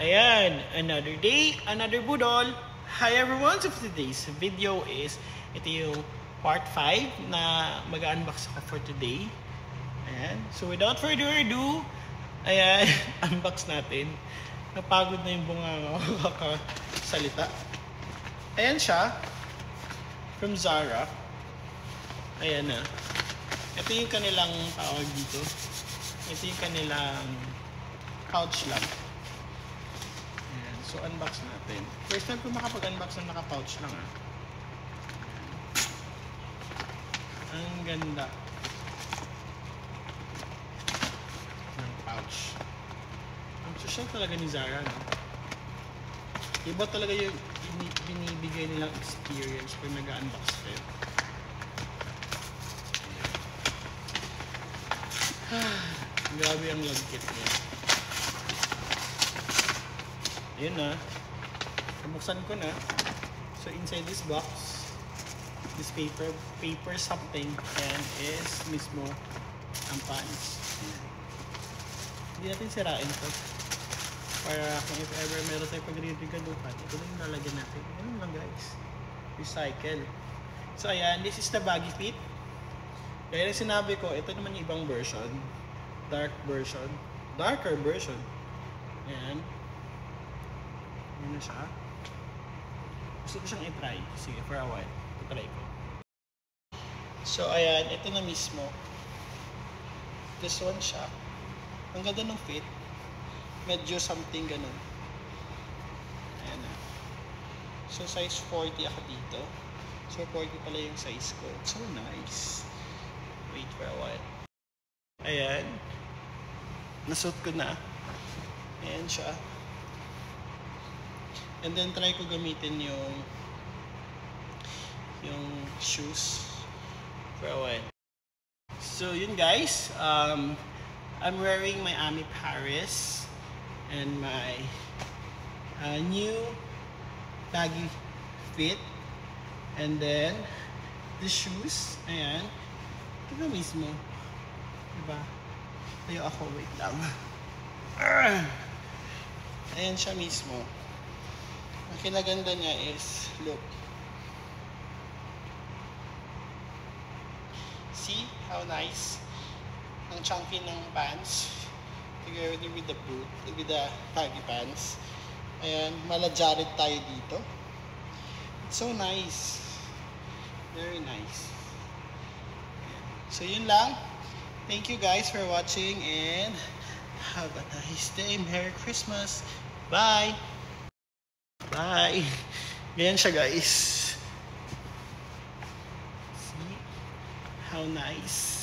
Ayan, another day, another budol. Hi everyone, so today's video is ito yung part 5 na mag-unbox ako for today. Ayan, so without further ado, ayan, unbox natin. Napagod na yung bunga kakasalita. Ayan siya, from Zara. Ayan na. Ito yung kanilang tawag dito. Ito yung kanilang pouch lang. Ayan. So, unbox natin. First time ko makapag-unbox na naka-pouch lang ah. Ang ganda ng pouch. Ang social talaga ni Zara, no? Iba talaga yung binibigay nilang experience pag nag-unbox kayo. Grabe ang lagkit niya. Ayun na. Nabuksan ko na. So inside this box, this paper something, and is mismo ang pants. Hindi natin sirain to. Para kung if ever meron tayo pag-regaluhan, ito na yung lalagyan natin. Ganun lang guys. Recycle. So ayan, this is the baggy fit. Kaya yung sinabi ko, ito naman yung ibang version. Darker version. Ayan. Ayan na siya. Gusto ko siyang i-try. Sige, for a while. I-try ko. So, ayan. Ito na mismo. This one siya. Ang ganda ng fit. Medyo something ganun. Ayan na. So, size 40 ako dito. So, 40 pala yung size ko. So, nice. Wait for a while. Ayan. Nasuot ko na. Ayan siya. And then try ko gamitin yung shoes for a while. So yun guys. I'm wearing my Ami Paris and my new baggy fit. And then the shoes. Ayan. Ito mismo. Diba? Tayo ako. Wait lang. Ayan siya mismo. Ang kinaganda niya is, look. See how nice? Ang chunky ng pants. Together with the boot, with the baggy pants. Ayan. Mala-jared tayo dito. It's so nice. Very nice. So yun lang. Thank you guys for watching and have a nice day. Merry Christmas. Bye. Bye. Ganyan siya guys. See how nice.